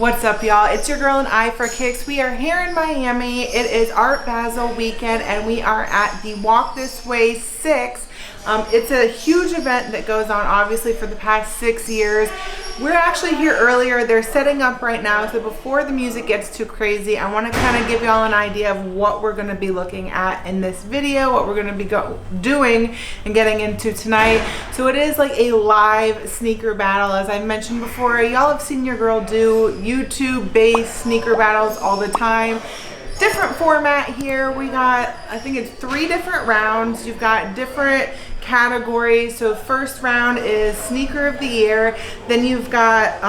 What's up, y'all? It's your girl AnEyeIVKicks. We are here in Miami. It is Art Basel weekend and we are at the Walk This Way 6. It's a huge event that goes on obviously for the past 6 years. We're actually here earlier. They're setting up right now, so before the music gets too crazy, I want to kind of give y'all an idea of what we're going to be looking at in this video, what we're going to be doing and getting into tonight. So it is like a live sneaker battle. As I mentioned before, y'all have seen your girl do YouTube-based sneaker battles all the time. Different format here. We got, I think it's 3 different rounds. You've got different categories. So first round is sneaker of the year, then you've got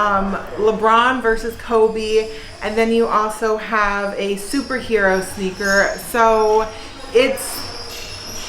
LeBron versus Kobe, and then you also have a superhero sneaker. So it's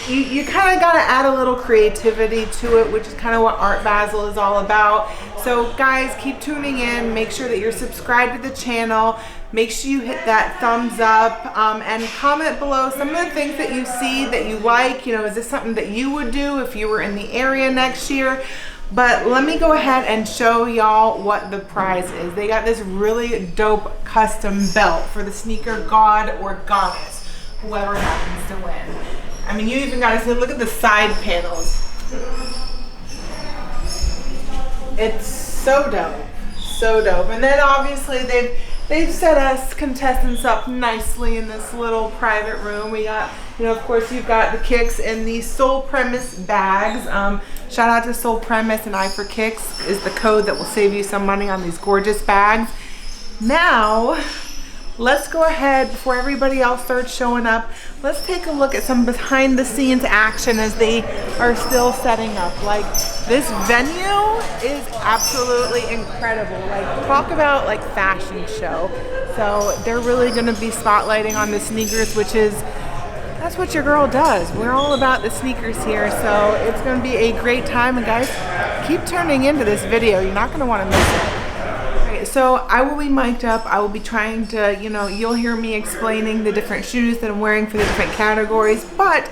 you kind of got to add a little creativity to it, which is kind of what Art Basel is all about. So guys, keep tuning in. Make sure that you're subscribed to the channel. Make sure you hit that thumbs up and comment below some of the things that you see that you like. You know, is this something that you would do if you were in the area next year? But let me go ahead and show y'all what the prize is. They got this really dope custom belt for the sneaker god or goddess, whoever happens to win. I mean, you even got to look at the side panels. It's so dope, so dope. And then obviously they've set us contestants up nicely in this little private room. We got, you know, of course, you've got the kicks in the Soul Premise bags. Shout out to Soul Premise, and AnEyeIVKicks is the code that will save you some money on these gorgeous bags. Now, let's go ahead, before everybody else starts showing up, let's take a look at some behind the scenes action as they are still setting up. Like, this venue is absolutely incredible. Like, talk about like fashion show. So they're really gonna be spotlighting on the sneakers, which is, that's what your girl does. We're all about the sneakers here. So it's gonna be a great time, and guys, keep turning into this video. You're not gonna wanna miss it. So I will be mic'd up. I will be trying to, you know, you'll hear me explaining the different shoes that I'm wearing for the different categories, but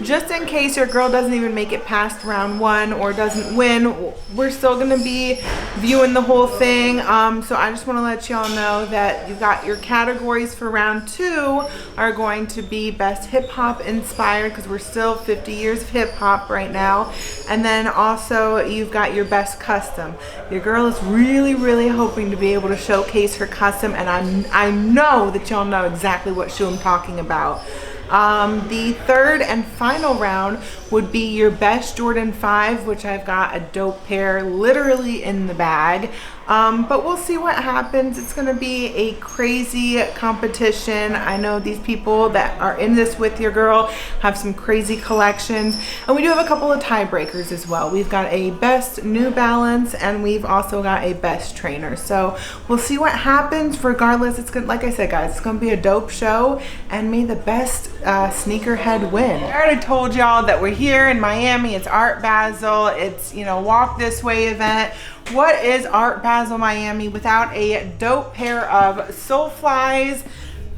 just in case your girl doesn't even make it past round 1 or doesn't win, we're still gonna be viewing the whole thing. So I just wanna let y'all know that you've got your categories for round 2 are going to be best hip hop inspired, because we're still 50 years of hip hop right now. And then also you've got your best custom. Your girl is really hoping to be able to showcase her custom, and I know that y'all know exactly what shoe I'm talking about. The third and final round would be your best Jordan 5, which I've got a dope pair literally in the bag. But we'll see what happens. It's going to be a crazy competition. I know these people that are in this with your girl have some crazy collections. And we do have a couple of tiebreakers as well. We've got a best New Balance, and we've also got a best trainer. So we'll see what happens. Regardless, it's good. Like I said, guys, it's going to be a dope show, and may the best sneakerhead win. I already told y'all that we're here in Miami. It's Art Basel. It's, you know, Walk This Way event. What is Art Basel Miami without a dope pair of Soulflies?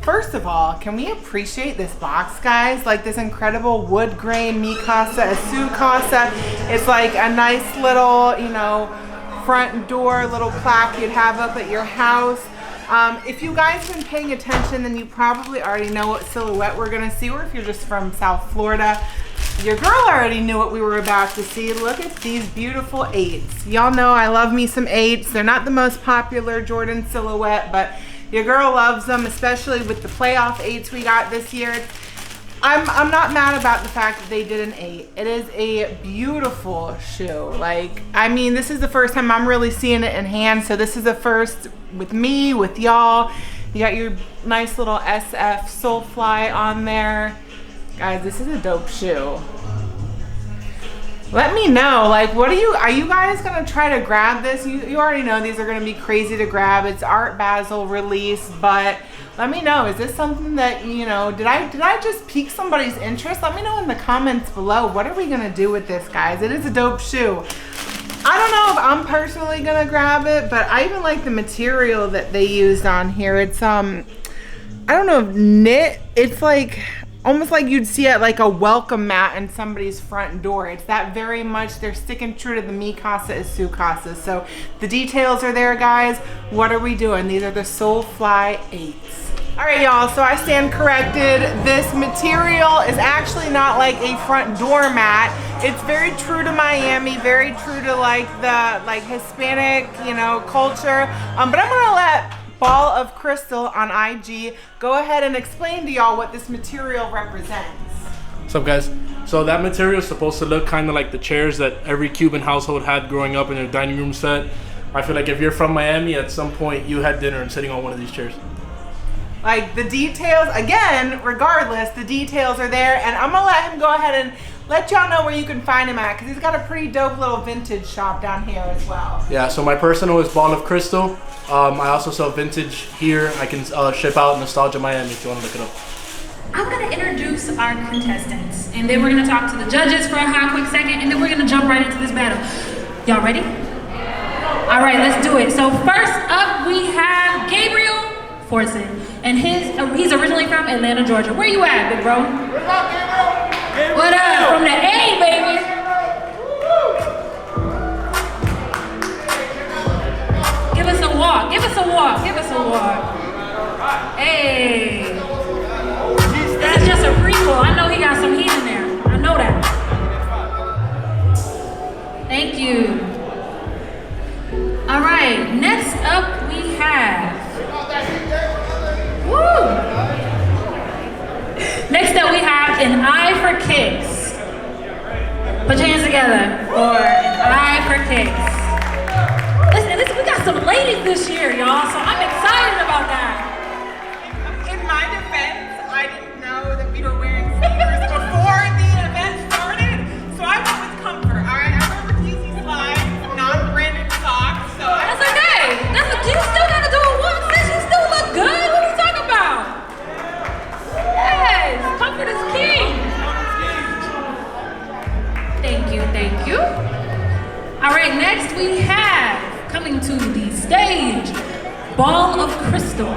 First of all, can we appreciate this box, guys? Like this incredible wood grain Mi Casa, a Su Casa. It's like a nice little, you know, front door little plaque you'd have up at your house. If you guys have been paying attention, then you probably already know what silhouette we're gonna see, or if you're just from South Florida, your girl already knew what we were about to see. Look at these beautiful 8s. Y'all know I love me some 8s. They're not the most popular Jordan silhouette, but your girl loves them, especially with the playoff 8s we got this year. I'm not mad about the fact that they did an 8. It is a beautiful shoe. Like, I mean, this is the first time I'm really seeing it in hand, so this is the first with me, with y'all. You got your nice little SF Soulfly on there. Guys, this is a dope shoe. Let me know, like, are you guys gonna try to grab this? You already know these are gonna be crazy to grab. It's Art Basel release, but let me know, is this something that, you know, did I just pique somebody's interest? Let me know in the comments below. What are we gonna do with this, guys? It is a dope shoe. I don't know if I'm personally gonna grab it, but I even like the material that they used on here. It's I don't know if knit, it's like almost like you'd see it like a welcome mat in somebody's front door. It's that very much, they're sticking true to the mi casa is su casa. So the details are there, guys. What are we doing? These are the Soulfly 8s. All right, y'all, so I stand corrected. This material is actually not like a front door mat. It's very true to Miami, very true to like the Hispanic, you know, culture. But I'm gonna let Ball of Crystal on IG go ahead and explain to y'all what this material represents. What's up, guys? So that material is supposed to look kind of like the chairs that every Cuban household had growing up in their dining room set. I feel like if you're from Miami, at some point you had dinner and sitting on one of these chairs. Like the details, again, regardless, the details are there, and I'm gonna let him go ahead and let y'all know where you can find him at, because he's got a pretty dope little vintage shop down here as well. Yeah, so my personal is Ball of Crystal. I also sell vintage here. I can ship out Nostalgia Miami if you want to look it up. I'm gonna introduce our contestants, and then we're gonna talk to the judges for a hot quick second, and then we're gonna jump right into this battle. Y'all ready? All right, let's do it. So first up, we have Gabriel Forson, and he's originally from Atlanta, Georgia. Where you at, big bro? What up? From the A, baby. Give us a walk. Give us a walk. Give us a walk. Hey. This is just a prequel. I know he got some heat in there. I know that. Thank you. All right. Next up, we have. Woo! Next up, we have AnEyeIVKicks. Put your hands together for AnEyeIVKicks. Listen, we got some ladies this year, y'all, so I'm excited about that. In my defense, I didn't know that we were wearing sneakers before the event started, so I went with comfort, all right? I went with easy slides, non-branded socks, so That's okay. You still gotta do it once, sis. You still look good. What are you talking about? Yes, comfort is king. Thank you, thank you. All right, next we have, coming to the stage, Ball of Crystal.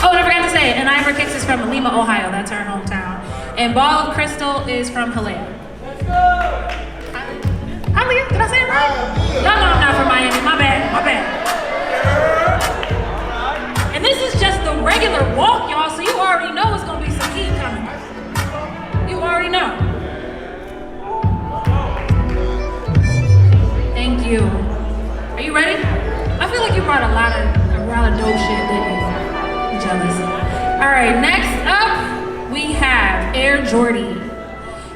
Oh, and I forgot to say, AnEyeIVKicks is from Lima, Ohio. That's her hometown. And Ball of Crystal is from Hialeah. Hialeah? Did I say it right? Y'all know I'm not from Miami. My bad. My bad. And this is just the regular walk, y'all, so you already know it's gonna be some heat coming. You already know. Thank you. Are you ready? I feel like you brought a lot of dope shit, didn't you? I'm jealous. All right, next up, we have Air Jordy.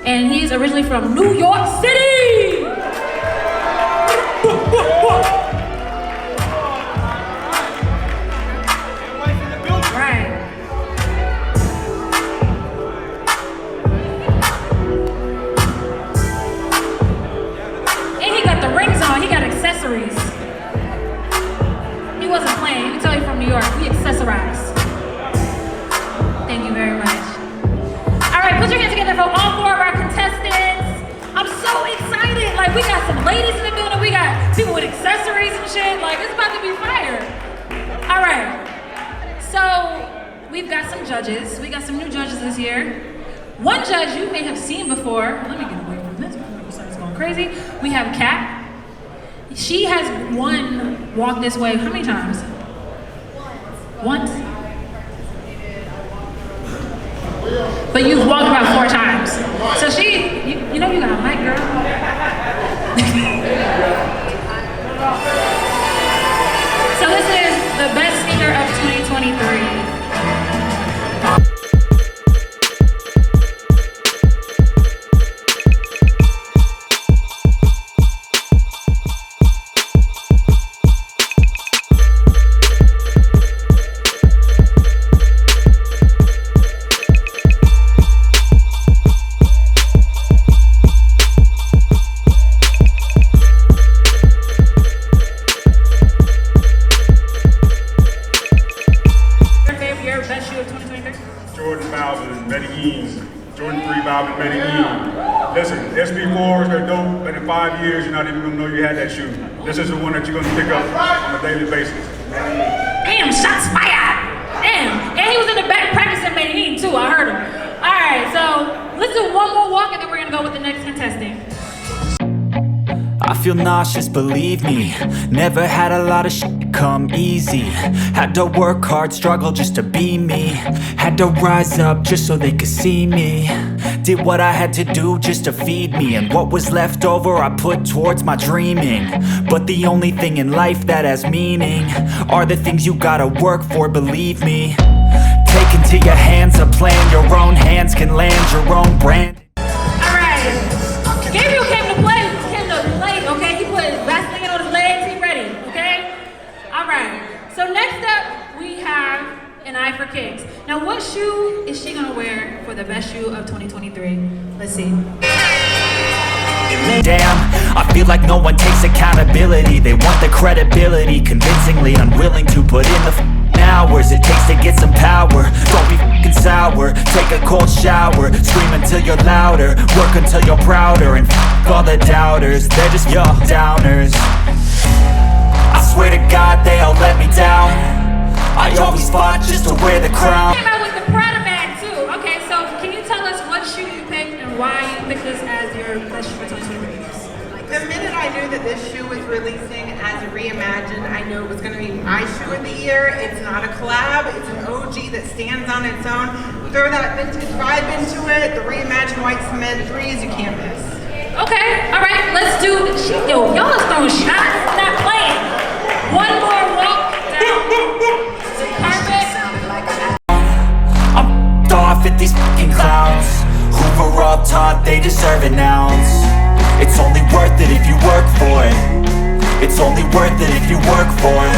And he's originally from New York City! Right. And he got the rings on, he got accessories. He wasn't playing, you can tell you're from New York, we accessorize. Thank you very much. All right, put your hands together for all four of our contestants. I'm so excited. Like, we got some ladies in the building. We got people with accessories and shit. Like, it's about to be fire. All right. So, we've got some judges. We got some new judges this year. One judge you may have seen before. Let me get away from this before it starts going crazy. We have Kat. She has won Walk This Way how many times? Once. But you've walked about 4 times. So you know you got a mic, girl. So this is the best sneaker of 2023. Listen, SB4s, they're dope, but in 5 years, you're not even gonna know you had that shoe. This is the one that you're gonna pick up on a daily basis. Damn, shots fired! Damn, and he was in the back practicing too, I heard him. All right, so let's do one more walk and then we're gonna go with the next contestant. I feel nauseous, believe me. Never had a lot of shit come easy. Had to work hard, struggle just to be me. Had to rise up just so they could see me. Did what I had to do just to feed me. And what was left over I put towards my dreaming. But the only thing in life that has meaning are the things you gotta work for, believe me. Take into your hands a plan. Your own hands can land your own brand. Alright, Gabriel came to play, okay? He put Vaseline on his legs, he ready, okay? Alright, so next up we have AnEyeIVKicks. Now what shoe is she gonna wear for the best shoe of 2023? Let's see. Damn, I feel like no one takes accountability. They want the credibility, convincingly unwilling to put in the hours it takes to get some power. Don't be f***ing sour, take a cold shower. Scream until you're louder, work until you're prouder. And f*** all the doubters, they're just your downers. I swear to God they all let me down. I always fought just to wear the crown. Came out with the Prada bag too. Okay, so can you tell us what shoe you picked and why you picked this as your best shoe for 2023? The minute I knew that this shoe was releasing as a reimagined, I knew it was going to be my shoe of the year. It's not a collab, it's an OG that stands on its own. Throw that vintage vibe into it, the reimagined white cement 3s, you can't miss. Okay, all right, let's do, yo, y'all is throwing shots, not playing. One more walk down the carpet. I'm off at these fucking clowns who were all taught they deserve an ounce. It's only worth it if you work for it. It's only worth it if you work for it.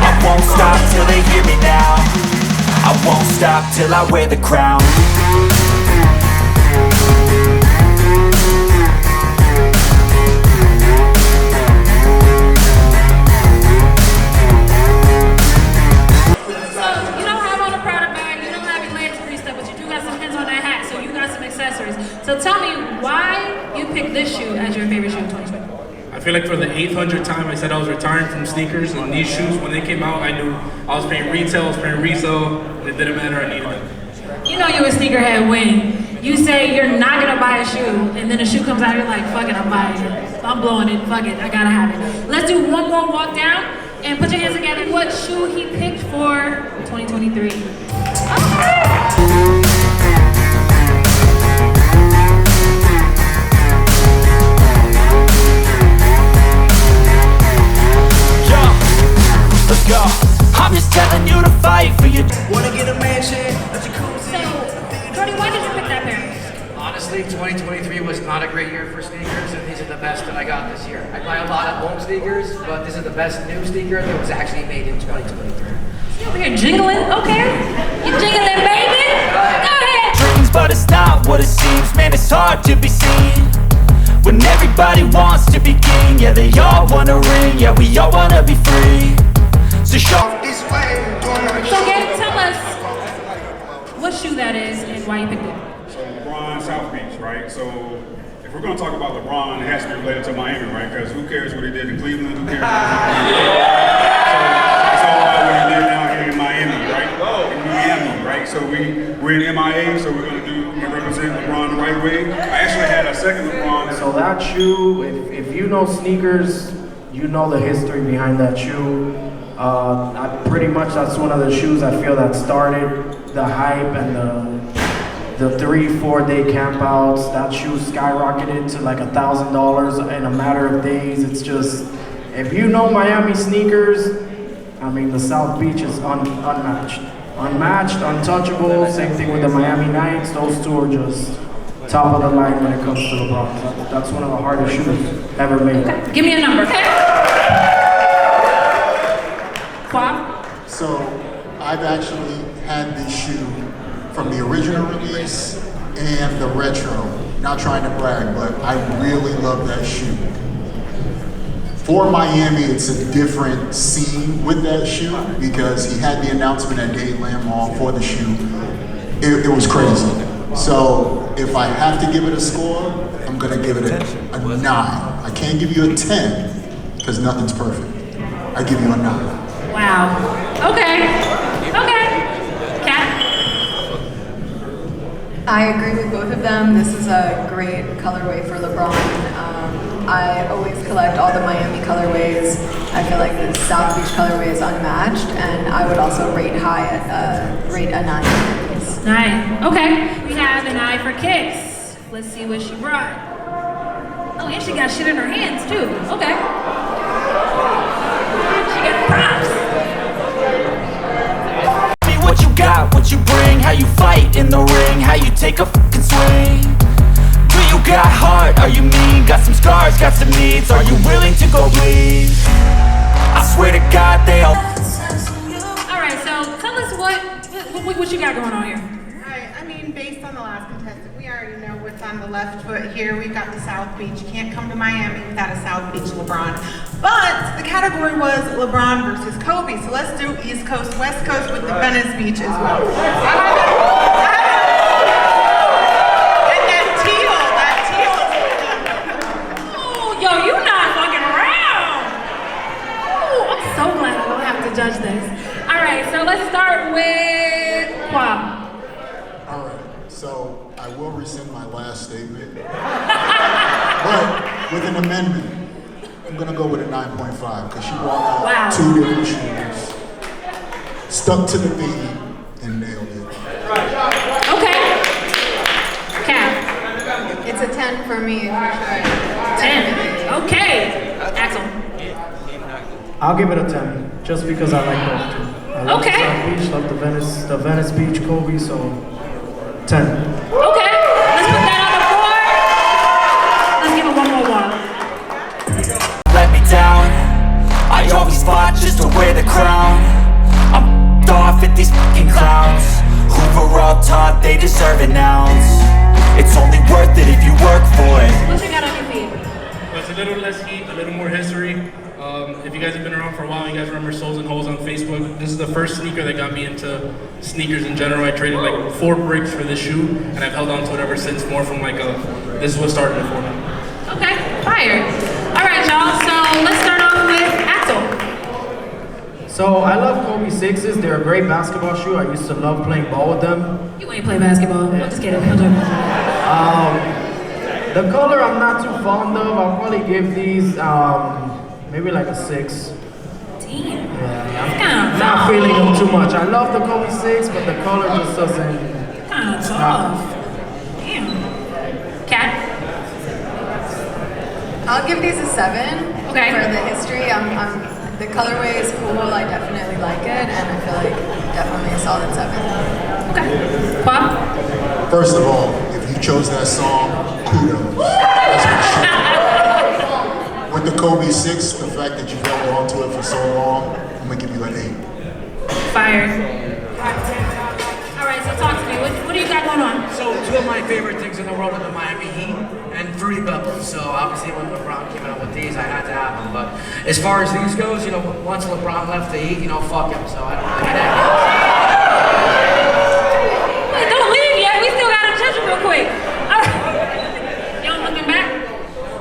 I won't stop till they hear me now. I won't stop till I wear the crown. So you don't have on a Prada bag, you don't have your legs greased up, but you do got some pins on that hat, so you got some accessories. So tell me why you picked this shoe as your favorite shoe in 2020. I feel like for the 800th time I said I was retiring from sneakers, and these shoes, when they came out, I knew I was paying retail, I was paying resale, and it didn't matter, I needed them. You know you're a sneakerhead when you say you're not gonna buy a shoe, and then a shoe comes out, you're like, fuck it, I'm buying it. I'm blowing it, fuck it, I gotta have it. Let's do one more walk down, and put your hands together. What shoe he picked for 2023? Okay. Let's go. I'm just telling you to fight for your. Wanna get a mansion, a jacuzzi. So, Jordy, why did you pick that pair? Honestly, 2023 was not a great year for sneakers, and these are the best that I got this year. I buy a lot of home sneakers, but this is the best new sneaker that was actually made in 2023. You over here jingling? Okay. You jingling, baby? Go ahead. Dreams, but it's not what it seems. Man, it's hard to be seen when everybody wants to be king. Yeah, they all wanna ring. Yeah, we all wanna be free. So show this way. So, Gabe, tell us what shoe that is and why you picked it. So LeBron, South Beach, right? So if we're gonna talk about LeBron, it has to be related to Miami, right? Because who cares what he did in Cleveland? Who cares? So it's all about what he did down here in Miami, right? In Miami, right? So we're in MIA, so we're gonna represent LeBron the right way. I actually had a second LeBron. So that shoe, if you know sneakers, you know the history behind that shoe. Pretty much that's one of the shoes I feel that started the hype and the 3-4 day campouts. That shoe skyrocketed to like $1,000 in a matter of days. It's just, if you know Miami sneakers, I mean the South Beach is unmatched, untouchable. Same thing with the Miami Knights. Those two are just top of the line when it comes to LeBron. That's one of the hardest shoes ever made. Okay. Give me a number, okay? So I've actually had this shoe from the original release and the retro. Not trying to brag, but I really love that shoe. For Miami, it's a different scene with that shoe because he had the announcement at Gateland Mall for the shoe. It was crazy. So if I have to give it a score, I'm gonna give it a 9. I can't give you a 10 because nothing's perfect. I give you a 9. Wow. Okay. Okay. Kat? I agree with both of them. This is a great colorway for LeBron. I always collect all the Miami colorways. I feel like the South Beach colorway is unmatched, and I would also rate a 9. 9. Okay. We have an eye for kicks. Let's see what she brought. Oh, and she got shit in her hands too. Okay. She got props. What you got, what you bring, how you fight in the ring, how you take a fucking swing. Do you got heart, are you mean, got some scars, got some needs, are you willing to go bleed? I swear to God they all. Alright, so tell us what you got going on here. Alright, I mean, based on the last contestant, we already know what's on the left foot here. We've got the South Beach. You can't come to Miami without a South Beach LeBron. But the category was LeBron versus Kobe. So let's do East Coast, West Coast with the Venice Beach as well. And that teal. Oh, yo, you not fucking around. Oh, I'm so glad I don't have to judge this. Alright, so let's start with Quam. Alright, so I will rescind my last statement. But with an amendment, I'm gonna go with a 9.5 because she brought out 2 different shoes, stuck to the beat, and nailed it. Okay. Cat. It's a 10 for me, for sure. 10. Okay. Axel. I'll give it a 10, just because I like both too. I love the South Beach, love the Venice Beach Kobe, so 10. Okay. Let's put that on the board. Let's give it one more while. Let me down, I always fought just to wear the crown. I'm off at these fucking clowns who were all taught they deserve an ounce. It's only worth it if you work for it. What you got on your feet? It's a little less heat, a little more history. If you guys have been around for a while, you guys remember Souls and Holes on Facebook. This is the first sneaker that got me into sneakers in general. I traded like 4 bricks for this shoe, and I've held on to it ever since. More from like this is what started it for me. Okay, fire. All right, y'all. So let's start off with Axel. So I love Kobe 6s. They're a great basketball shoe. I used to love playing ball with them. You ain't play basketball. I'm just kidding. I'm joking. The color I'm not too fond of. I'll probably give these maybe like a 6. Damn. Yeah, I'm not feeling them too much. I love the Kobe 6, but the color just doesn't. Kind of tough. Damn. Cat. I'll give these a 7. Okay. For the history, the colorway is cool. I definitely like it, and I feel like definitely a solid 7. Okay. Bob? First of all, if you chose that song, kudos. That's what you should. With the Kobe 6, the fact that you held on to it for so long, I'm gonna give you an 8. Fire. All right, so talk to me. What do you got going on? So 2 of my favorite things in the world are the Miami Heat and Fruity Pebbles. So obviously when LeBron came out with these, I had to have them. But as far as these goes, once LeBron left the Heat, fuck him. So I don't really get that. Wait, don't leave yet. We still got to judge him real quick. All right. You don't looking back?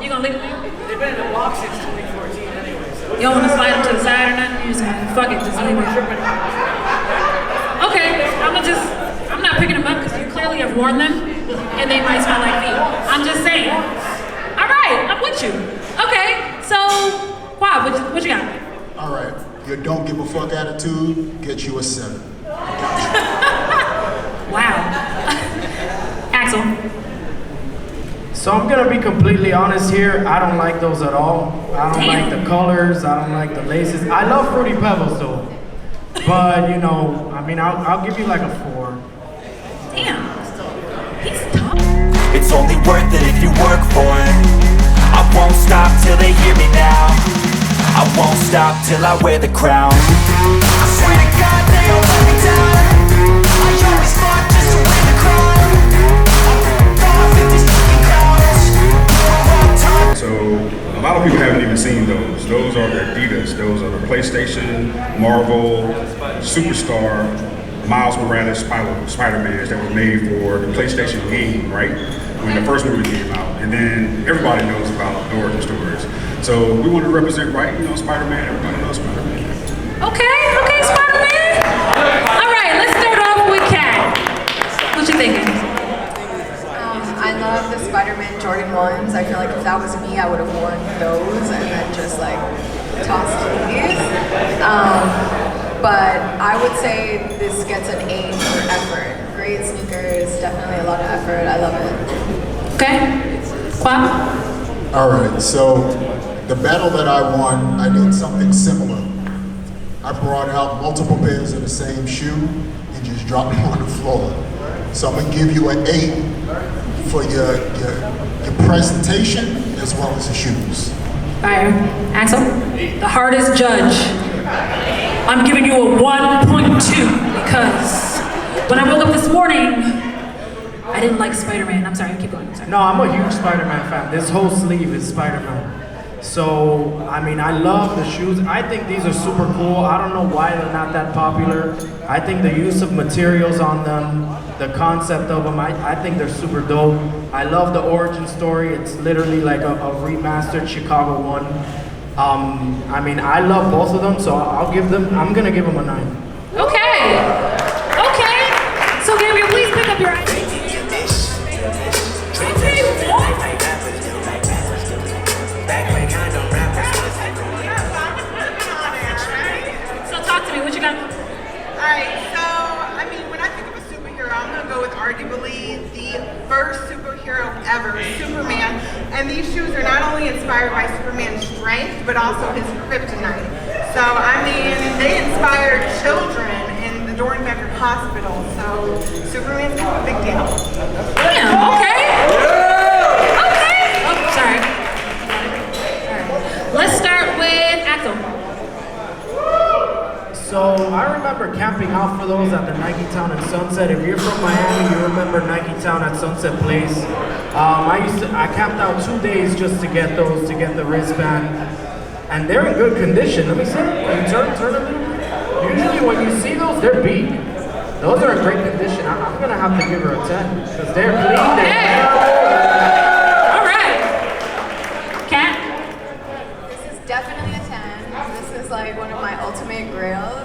You gonna leave him? They've been in the box since 2014 anyway. So. You don't want to slide him to the side or nothing? You just fuck it, just leave it. Okay, I'm not picking them up because you clearly have worn them and they might smell like feet. I'm just saying. All right, I'm with you. Okay, so, wow, what you got? All right, your don't give a fuck attitude gets you a 7. Wow. Axel. So I'm gonna be completely honest here. I don't like those at all. I don't like the colors. I don't like the laces. I love Fruity Pebbles though. But I'll give you like a 4. Damn. He's tough. It's only worth it if you work for it. I won't stop till they hear me now. I won't stop till I wear the crown. I swear to God they all let me down. I always fought just to win the crown. So a lot of people haven't even seen those. Those are the Adidas. Those are the PlayStation, Marvel, Superstar, Miles Morales Spider-Mans that were made for the PlayStation game, right? When the first movie came out. And then everybody knows about the origin stories. So we want to represent, right? Spider-Man, everybody knows Spider-Man. Okay, Spider-Man. All right, let's start off with Kat. What you thinking? Spider-Man Jordan 1s. I feel like if that was me, I would have worn those and then just like tossed these. But I would say this gets an A for effort. Great sneakers, definitely a lot of effort. I love it. Okay. Quap? All right, so the battle that I won, I did something similar. I brought out multiple pairs of the same shoe and just dropped them on the floor. So I'm gonna give you an 8 for your presentation as well as the shoes. Fire. Axel? The hardest judge. I'm giving you a 1.2 because when I woke up this morning, I didn't like Spider-Man. I'm sorry, keep going. I'm sorry. No, I'm a huge Spider-Man fan. This whole sleeve is Spider-Man. So, I mean, I love the shoes. I think these are super cool. I don't know why they're not that popular. I think the use of materials on them, the concept of them, I think they're super dope. I love the origin story. It's literally like a remastered Chicago 1. I mean, I love both of them, so I'm gonna give them a 9. Okay. Okay. So, Gabriel, please pick up your ID. So talk to me, what you got? Alright, so, I mean, when I think of a superhero, I'm going to go with arguably the first superhero ever, Superman. And these shoes are not only inspired by Superman's strength, but also his kryptonite. So, I mean, they inspired children in the Dornbecker Hospital. So, Superman's kind of a big deal. Damn, okay. Okay. Oh, sorry. Alright. Let's start with Axel. So I remember camping out for those at the Nike Town in Sunset. If you're from Miami, you remember Nike Town at Sunset Place. I camped out 2 days just to get those, to get the wristband. And they're in good condition. Let me see. Can you turn a little bit? Usually when you see those, they're beat. Those are in great condition. I'm gonna have to give her a 10 because they're clean. All right. Kat? This is definitely a 10. This is like one of my ultimate grails.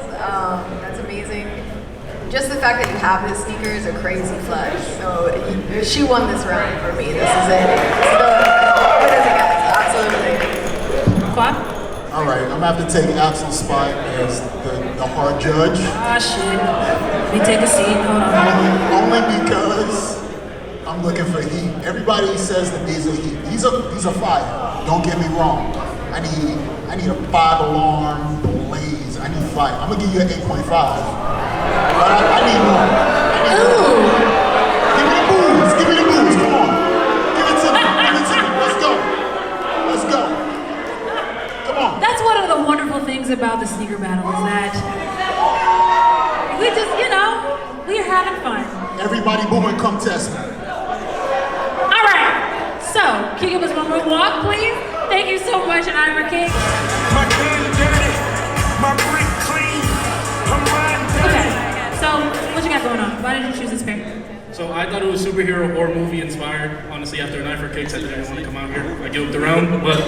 That's amazing. Just the fact that you have this sneaker is a crazy flex. So she won this round for me. This is it. So, what is it, guys? Absolutely. Quap? All right, I'm gonna have to take Axel's spot as the hard judge. Ah, shit. Let me take a seat. Hold on. Only because I'm looking for heat. Everybody says that these are heat. These are fire. Don't get me wrong. I need a 5-alarm blaze. I need fire. I'm gonna give you an 8.5. But I need more. Give me the booze. Give me the booze. Come on. Give it to me. Give it to me. Let's go. Let's go. Come on. That's one of the wonderful things about the sneaker battle is that we just, we're having fun. Everybody booming, come test me. All right. So, can you give us one more walk, please? Thank you so much, AnEyeIVKicks. My gun dirty, my brick clean, I'm riding dirty. Okay, so what you got going on? Why did you choose this pair? So I thought it was superhero or movie inspired. Honestly, after AnEyeIVKicks, I didn't want to come out here. I gave the round, but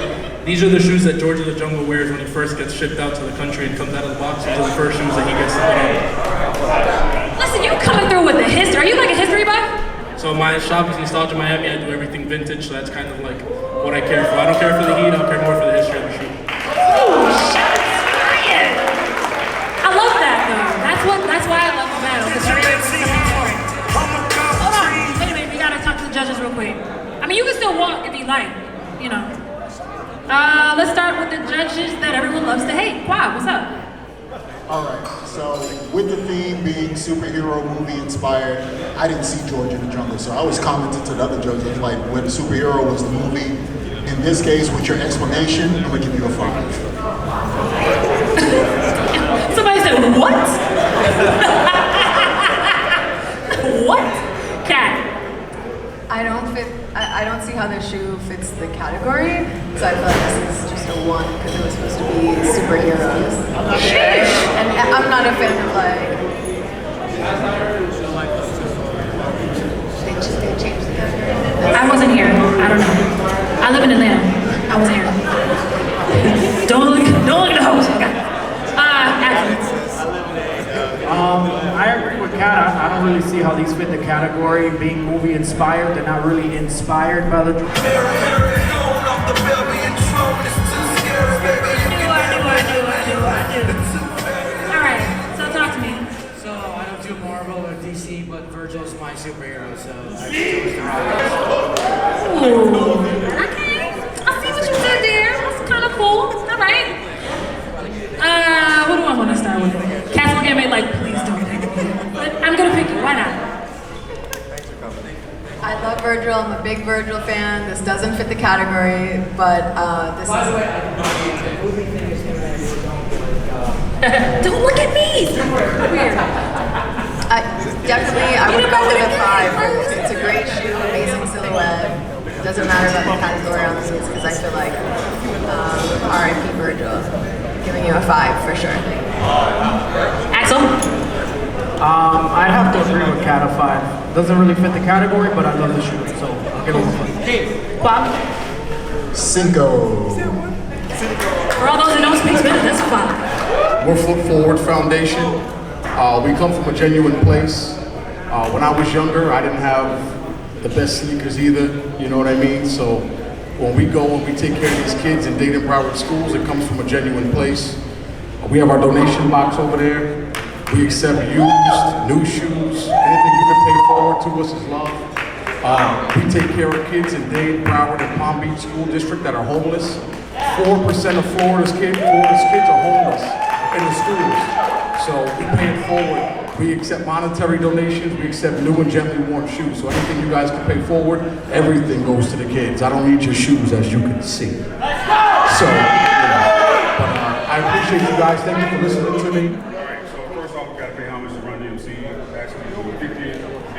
these are the shoes that George of the Jungle wears when he first gets shipped out to the country and comes out of the box. These are the first shoes that he gets to put on. Listen, you coming through with the history. Are you like a history buff? So my shop is Nostalgia Miami. I do everything vintage, so that's kind of like what I care for. I don't care for the heat, I'll care more for the history of the shoe. Ooh, shots fired! I love that though. That's why I love the battle. Because you're able to tell the story. Hold on. Wait a minute, we gotta talk to the judges real quick. I mean, you can still walk if you like, Let's start with the judges that everyone loves to hate. Wow, what's up? All right, so with the theme being superhero movie inspired, I didn't see George in the Jungle, so I was commenting to the other judges like when superhero was the movie. In this case, with your explanation, I'm gonna give you a 5. Somebody said, what? What? Kat? I don't see how the shoe fits the category, so I feel like this is just a 1 because it was supposed to be superheroes. And I'm not a fan of they changed the category. I wasn't here. I don't know. I live in Atlanta. I wasn't here. Don't look at the host. Okay. I agree with Kat. I don't don't really see how these fit the category. Being movie inspired, they're not really inspired by the. Alright, so talk to me. So I don't do Marvel or DC, but Virgil's my superhero, so I Ooh. Okay, I see what you did there. That's kind of cool. Alright. What do I want to start with? Cass will get me like, please don't pick me. But I'm gonna pick you. Why not? I love Virgil. I'm a big Virgil fan. This doesn't fit the category, but this By the is. way, I did not get the movie thing is gonna Don't look at me! Weird. Definitely, I would go with a 5. It's a great shoe, amazing silhouette. Doesn't matter about the category on these because I feel like R.I.P. Virgil. Giving you a 5 for sure. Axel? I'd have to agree with Cat a 5. Doesn't really fit the category, but I love the shoe, so I'll give it a 5. Bob? 5. For all those who don't speak Spanish, that's 5. We're Foot Forward Foundation. We come from a genuine place. When I was younger, I didn't have the best sneakers either, you know what I mean? So when we go and we take care of these kids in Dayton Broward schools, it comes from a genuine place. We have our donation box over there. We accept used, new shoes, anything you can pay forward to us is love. We take care of kids in Dade, Broward, and Palm Beach School District that are homeless. 4% of Florida's kids are homeless in the schools. So we pay it forward. We accept monetary donations. We accept new and gently worn shoes. So anything you guys can pay forward, everything goes to the kids. I don't need your shoes, as you can see. So, I appreciate you guys. Thank you for listening to me.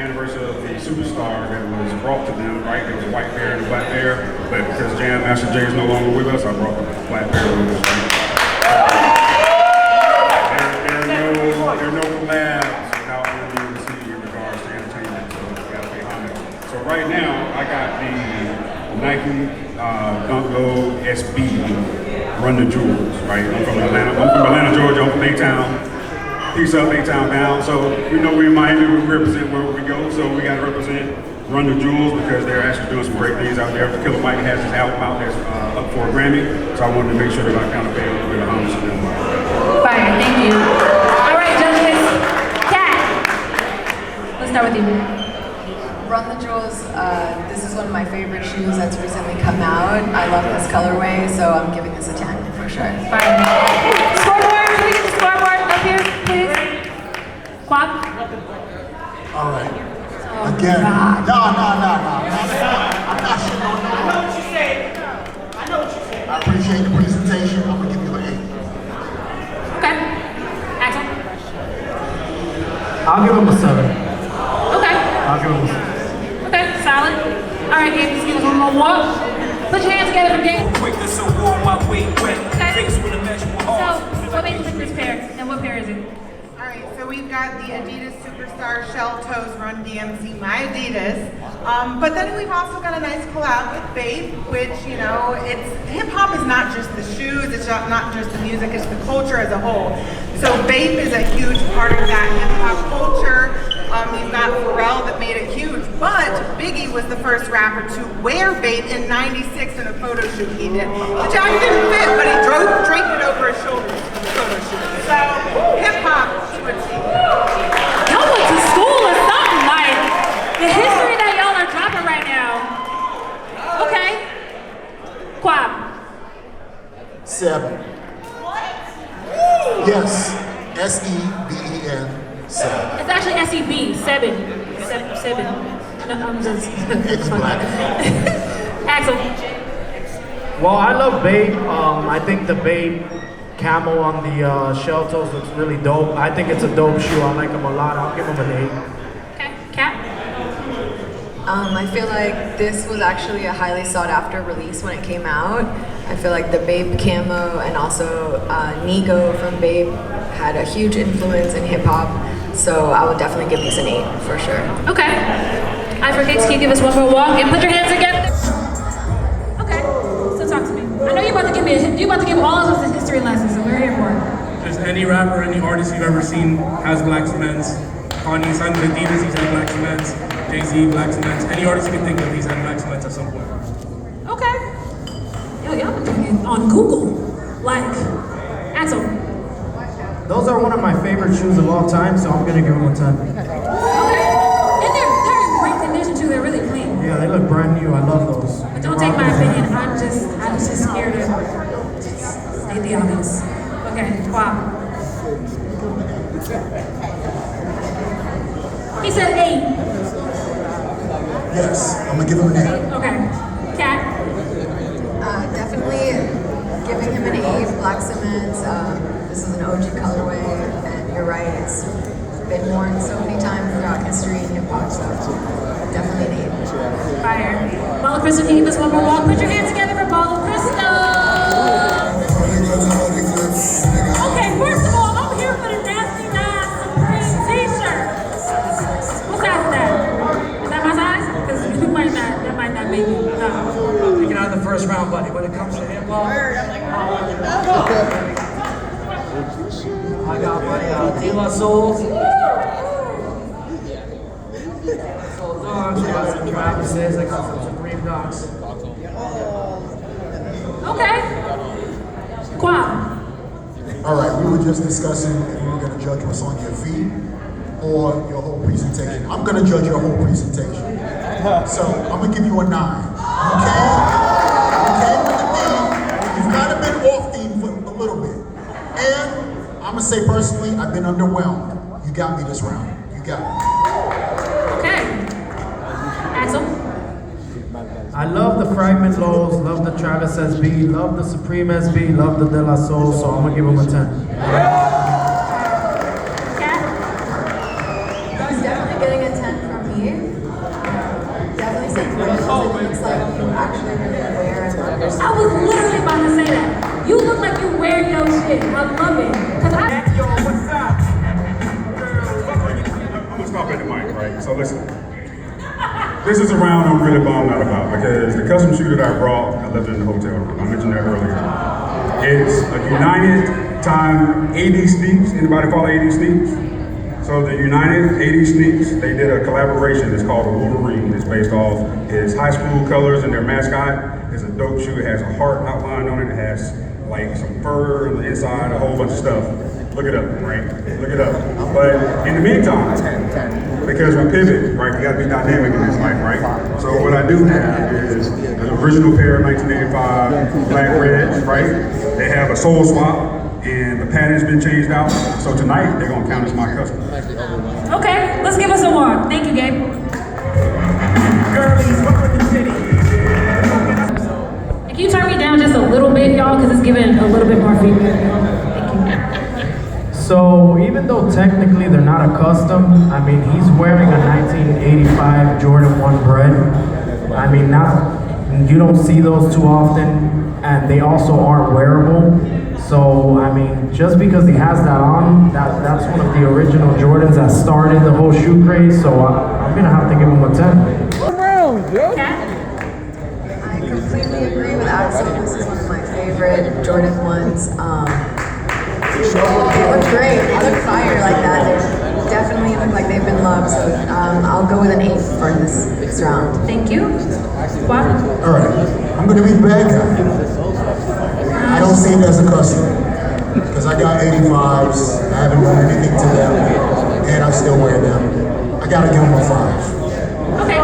Anniversary of the superstar that was brought to them, right? There was a white bear and a black bear, but because Jam Master Jay is no longer with us, I brought the black bear with us, right? There are no collabs without NBC in regards to entertainment, so we gotta pay homage. So right now, I got the Nike Dunk Low SB Run the Jewels, right? I'm from Atlanta, Georgia, I'm from A-Town. Peace up, A-Town down. So we know we're in Miami, we represent where we go, so we gotta represent Run the Jewels because they're actually doing some great things out there. Killer Mike has his album out that's up for a Grammy, so I wanted to make sure that I kind of pay a little bit of homage to them. Fire, thank you. All right, judges. Kat, let's start with you. Run the Jewels, this is one of my favorite shoes that's recently come out. I love this colorway, so I'm giving this a 10 for sure. Fire. Scoreboard, can we get the scoreboard up here, please? Quap? All right. Again. No. I'm not shitting on you. I know what you said. I appreciate the presentation. I'm going to give you an 8. Okay. Axel? I'll give him a 7. Okay. I'll give him a 7. Okay, solid. All right, Gabe, just give us one more walk. Put your hands together for Gabe. Quick to so warm, my weight wet. Face with a measurable So, what made you pick this pair, and what pair is it? All right, so we've got the Adidas Superstar Shell Toes Run DMC, my Adidas. But then we've also got a nice collab with Babe, which, you know, hip hop is not just the shoes, it's not just the music, it's the culture as a whole. So Babe is a huge part of that hip hop culture. You've got Pharrell that made it huge, but Biggie was the first rapper to wear Babe in '96 in a photo shoot he did. The jacket didn't fit, but he draped it over his shoulders for the photo shoot. So hip hop to a T. Y'all went to school or something, like the history that y'all are dropping right now. Okay. Quab. 7. Yes. S-E-B-E-N. 7. It's actually SEB, 7. 7. No, I'm just. It's black. Axel. Well, I love Babe. I think the Babe camel on the shell toes looks really dope. I think it's a dope shoe. I like them a lot. I'll give them an 8. Okay, Kat? I feel like this was actually a highly sought after release when it came out. I feel like the Babe camo and also Nigo from Babe had a huge influence in hip hop. So I would definitely give these an 8 for sure. Okay. AnEyeIVKicks, can you give us one more walk and put your hands together? Okay, so talk to me. I know you're about to give all of us a history lesson, so we're here for it. If there's any rapper, any artist you've ever seen has black cements, Kanye's signed with Adidas, he's had black cements. Jay-Z, black cements. Any artist you can think of, he's had black cements at some point. Okay. Yo, y'all been doing it on Google. Like, Axel. Those are one of my favorite shoes of all time, so I'm gonna give them a 10. Okay. And they're in great condition too, they're really clean. Yeah, they look brand new. I love those. But don't take my opinion, I was just scared to state the obvious. Okay, wow. He said 8. Yes, I'm gonna give him an 8. Okay. Kat? Definitely giving him an 8. Black cement. This is an OG colorway, and you're right. It's been worn so many times throughout history and hip hop. So definitely an 8. Fire. Ball of Crystal, can you give us one more walk? Put your hands together for Ball of Crystal. Okay, first of all, I'm here for the Nasty Nas Supreme t-shirt. What size is that? Is that my size? Because that might not make it. No. Taking out of the first round, buddy. When it comes to hip hop, I got my De La Soul. Soul Dogs, I got some Travis's, I got some Supreme Dogs. Okay. Quam. All right, we were just discussing if you were going to judge what's on your feet or your whole presentation. I'm going to judge your whole presentation. So I'm going to give you a 9. Okay? Okay with the theme. You've kind of been off theme for a little bit. And I'm going to say personally, I've been underwhelmed. You got me this round. You got me. Okay. Axel. I love the Fragment Lows, love the Travis SB, love the Supreme SB, love the De La Soul, so I'm gonna give him a 10. He's definitely getting a 10 from me. Definitely some brands that it looks like you actually really wear and love your stuff. I was literally about to say that. You look like you wear your shit. I love it. Cause Yo, what's up? I'm gonna stop at the mic, right? So listen. This is a round I'm really bummed out about because the custom shoe that I brought, I left it in the hotel room. I mentioned that earlier. It's a United Time 80 sneaks. Anybody follow 80 sneaks? So the United 80 sneaks, they did a collaboration. It's called the Wolverine. It's based off his high school colors and their mascot. It's a dope shoe. It has a heart outlined on it. It has like some fur on the inside, a whole bunch of stuff. Look it up, right? Look it up. But in the meantime, because we pivot, right? We gotta be dynamic in this life, right? So what I do have is an original pair of 1985 black reds, right? They have a sole swap and the pattern's been changed out. So tonight, they're gonna count as my custom. okay, let's give us some more. Thank you, Gabe. Girlies, fuck with the city. Can you turn me down just a little bit, y'all? Because it's giving a little bit more feedback. So even though technically they're not a custom, I mean, he's wearing a 1985 Jordan 1 Bred. I mean, you don't see those too often, and they also aren't wearable. So, I mean, just because he has that on, that's one of the original Jordans that started the whole shoe craze, so I'm gonna have to give him a 10. I completely agree with Axel. This is one of my favorite Jordan 1s. They look great. They look fire like that. They definitely look like they've been loved. So I'll go with an 8 for this round. Thank you. Wow. All right, I'm going to be the bad guy. I don't see it as a custom because I got 85s. I haven't done anything to them, and I still wear them. I got to give them a 5. Okay.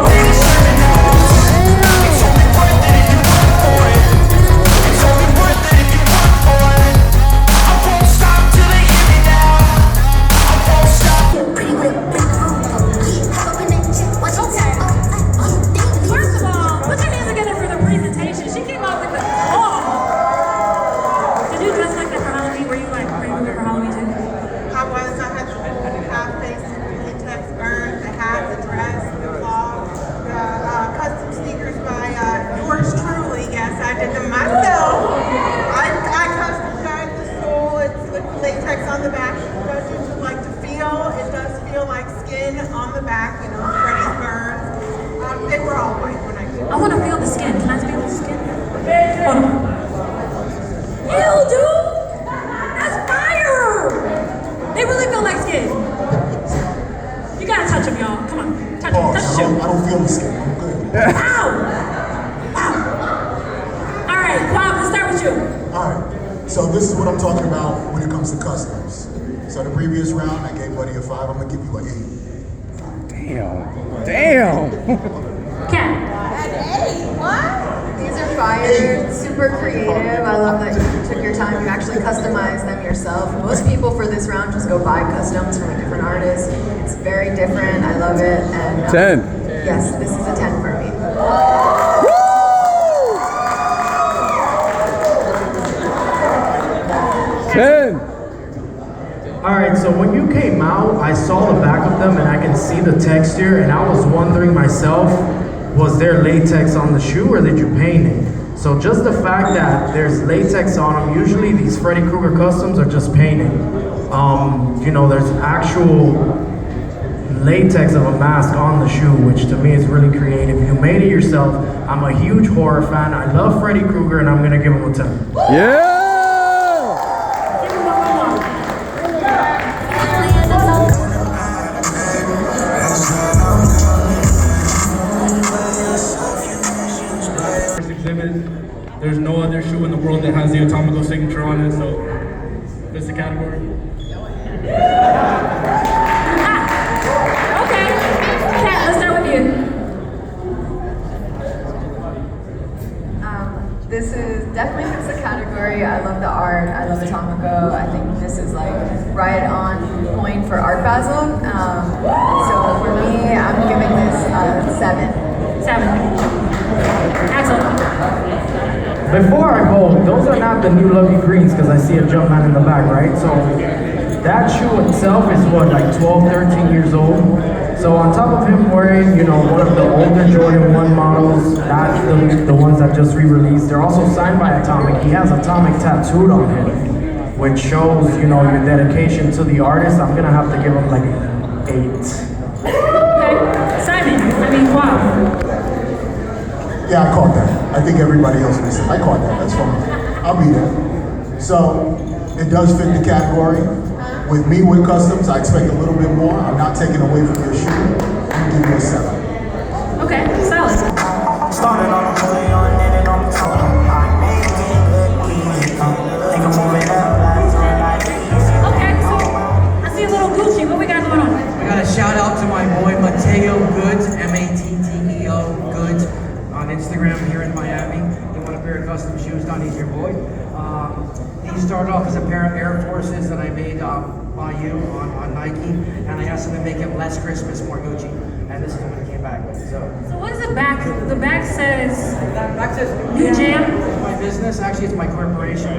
All right, so this is what I'm talking about when it comes to customs. So the previous round, I gave Buddy a 5. I'm gonna give you an 8. Damn. These are fire, super creative. I love that you took your time. You actually customized them yourself. Most people for this round just go buy customs from a different artist. It's very different. I love it. And 10. Yes, this is a 10 for me. 10. All right, so when you came out, I saw the back of them and I can see the texture, and I was wondering myself, was there latex on the shoe or did you paint it? So just the fact that there's latex on them, usually these Freddy Krueger customs are just painted. You know, there's actual latex of a mask on the shoe, which to me is really creative. You made it yourself. I'm a huge horror fan. I love Freddy Krueger and I'm gonna give him a 10. Yeah! There's no other shoe in the world that has the Atomico signature on it, so this is the category. Okay. Kat, let's start with you. This is definitely fits the category. I love the art. I love Atomico. I think this is like right on point for Art Basel. So for me, I'm giving this a 7. 7. Axel. Before I go, those are not the new Lucky Greens because I see a Jumpman in the back, right? So that shoe itself is what, like 12, 13 years old? So on top of him wearing, you know, one of the older Jordan 1 models, not the ones that just re-released, they're also signed by Atomic. He has Atomic tattooed on him, which shows, you know, your dedication to the artist. I'm gonna have to give him like an 8. Okay. Simon, I mean, wow. Yeah, I caught that. I think everybody else missed it. I caught that. That's fine. I'll be there. So it does fit the category. With me with customs, I expect a little bit more. I'm not taking away from your shoe. I'm gonna give you a 7. Okay, solid. Started on a bully on it and on the top. I made it look easy. Think I'm moving up like Okay, so I see a little Gucci. What we got going on? I got a shout out to my boy Mateo Goods, Matteo Goods, on Instagram here in Miami. They want a pair of custom shoes done. He's your boy. These started off as a pair of Air Forces that I made by you on Nike, and I asked him to make it less Christmas, more Gucci. And this is what he came back with. So what is the back? The back says. Back says New Jam. It's my business. Actually, it's my corporation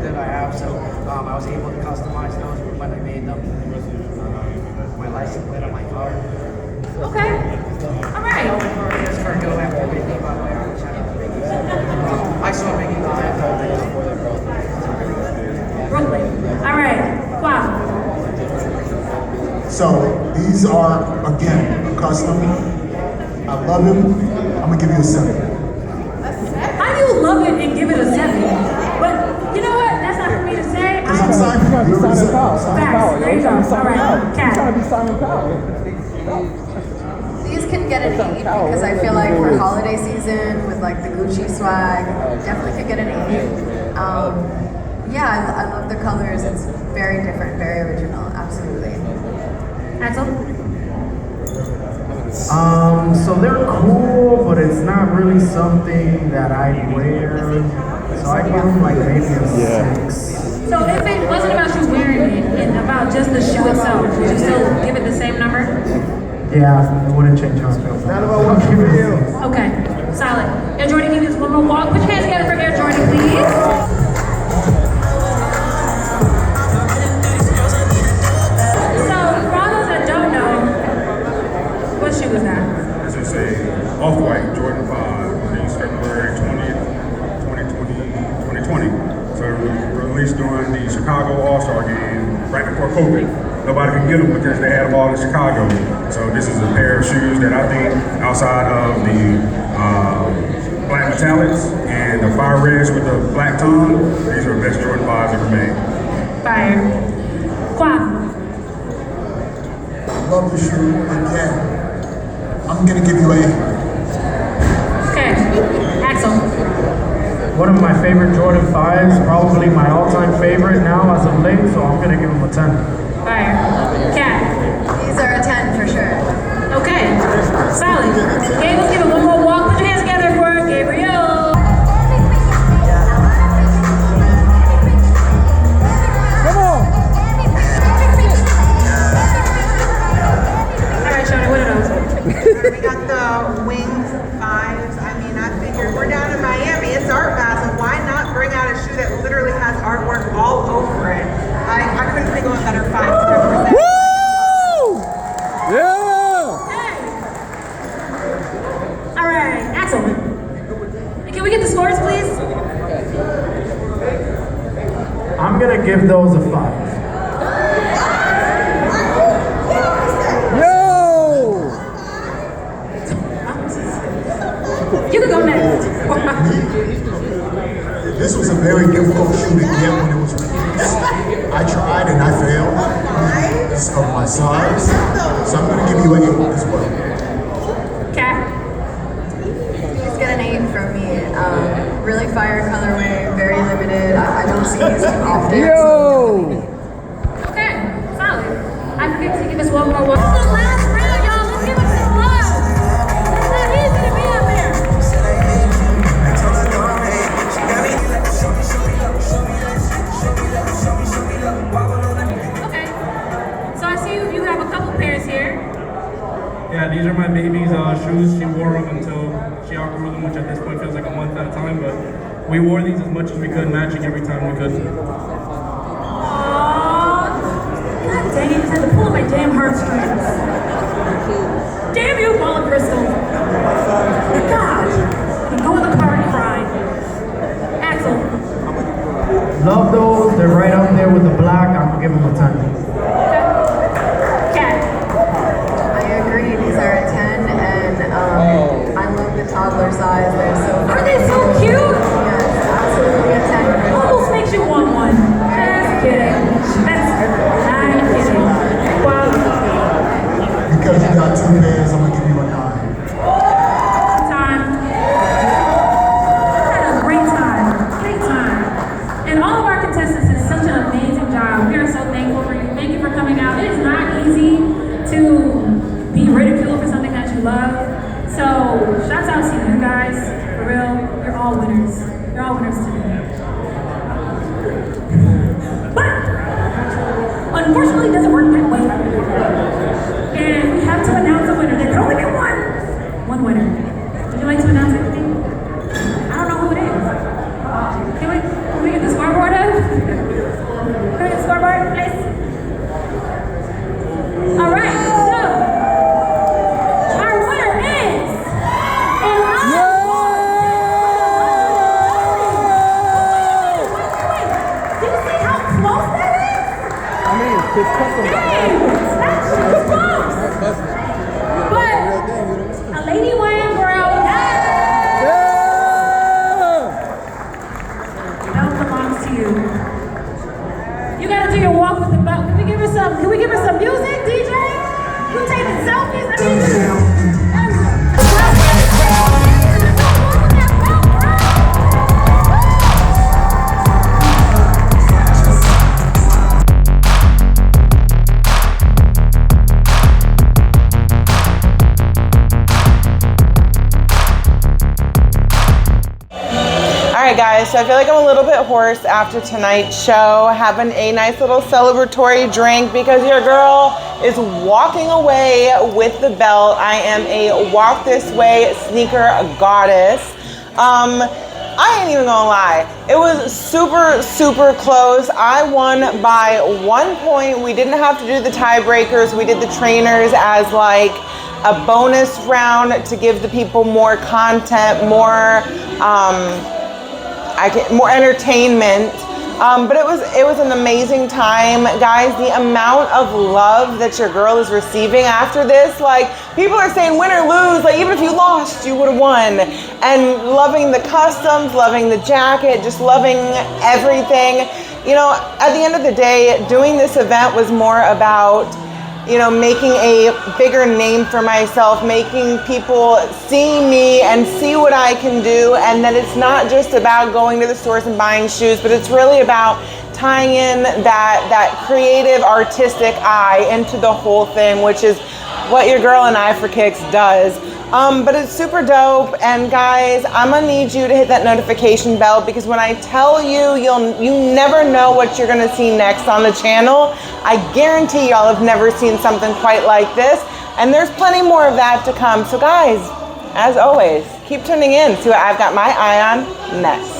that I have. So I was able to customize those when I made them. My license plate on my car. Okay. All right. This car go after Biggie, by the way. I saw Biggie live. Brooklyn. All right. Wow. So these are, again, a custom. I love him. I'm gonna give you a 7. How do you love it and give it a 7? But you know what? That's not for me to say. Because I'm Simon. Trying to be Simon Cowell. Facts. There you go. All right. Kat. Trying to be Simon Cowell. These can get an 8 because I feel like for holiday season with like the Gucci swag, definitely could get an 8. Yeah, I love the colors. It's very different, very original. Absolutely. Axel. So they're cool, but it's not really something that I'd wear. So I'd give them like maybe a 6. So if it wasn't about you wearing it and about just the shoe itself, would you still give it the same number? Yeah, it wouldn't change how I feel. Not about what you do. Okay, solid. Air Jordan, give us one more walk. Put your hands together for Air Jordan, please. This is a off-white Jordan 5 released February 20th, 2020. So it was released during the Chicago All-Star game right before COVID. Nobody could get them because they had them all in Chicago. So this is a pair of shoes that I think, outside of the black metallics and the fire reds with the black tongue, these are the best Jordan 5s ever made. Fire. Quav. Love the shoe again. I'm gonna give you a 8. Okay. Axel. one of my favorite Jordan 5s, probably my all-time favorite now as of late, so I'm gonna give him a 10. Fire. Cat. These are a 10 for sure. Okay. Solid. Okay, let's give it one more walk. Put your hands together for Gabriel. Come on. All right, Shawty, what are those? We got the winged 5s. I mean, I figured we're down in Miami. It's Art Basel. Why not bring out a shoe that literally has artwork all over it? I couldn't think of a better 5 to represent. Woo! Yeah! All right, Axel. Can we get the scores, please? I'm gonna give those a 5. Yo! You can go next. This was a very difficult shoe to get when it was released. I tried and I failed because of my size. So I'm going to give you an 8 as well. Cat. Please get an 8 from me. Really fire colorway, very limited. I don't see these too often. Yo! Okay, solid. I forget to give us one more walk. This is the last round, y'all. Let's give it some love. It's not easy to be up there. Okay. So I see you have a couple pairs here. Yeah, these are my baby's shoes. She wore them until she outgrew them, which at this point feels like a month at a time, but we wore these as much as we could, matching every time we could. Aww. God dang it, I had to pull my damn heartstrings. Damn you, Ball and Crystal. God. You go in the car and cry. Axel. Love those, they're right up there with the black, I'm gonna give them a 10. Cat. I agree, these are a 10, and I love the toddler size. They're so Are they so cute? Yes, absolutely a 10. Almost makes you want one. Just kidding. I'm kidding. Wow. Because you got 2 pairs, I'm going to give you a 9. Time. Had a great time. Great time. And all of our contestants did such an amazing job. We are so thankful for you. Thank you for coming out. It is not easy to be ridiculed for something that you love. So, shouts out to you guys. For real, you're all winners. You're all winners today. But, unfortunately, it doesn't work that way. And we have to announce a winner. There can only be one. One winner. Would you like to announce anything? I don't know who it is. Can we get the scoreboard up? Can we get the scoreboard, please? All right, so our winner is Wait. Do you see how close that is? I mean, it's custom. That's super close. But a lady won, girl. Yeah! Belt belongs to you. You gotta do your walk with the belt. Can we give her some music, DJ? You taking selfies? I mean, Alright guys, so I feel like I'm a little bit hoarse after tonight's show, having a nice little celebratory drink because your girl is walking away with the belt. I am a walk this way sneaker goddess. I ain't even gonna lie, it was super close. I won by 1 point. We didn't have to do the tiebreakers. We did the trainers as like a bonus round to give the people more content, more more entertainment, but it was an amazing time, guys. The amount of love that your girl is receiving after this, like people are saying win or lose, like even if you lost you would have won, and loving the customs, loving the jacket, just loving everything. You know, at the end of the day, doing this event was more about you know, making a bigger name for myself, making people see me and see what I can do, and that it's not just about going to the stores and buying shoes, but it's really about tying in that creative, artistic eye into the whole thing, which is what your girl AnEyeIVKicks does. But it's super dope, and guys, I'm gonna need you to hit that notification bell, because when I tell you, you never know what you're gonna see next on the channel. I guarantee y'all have never seen something quite like this, and there's plenty more of that to come. So guys, as always, keep tuning in, see what I've got my eye on next.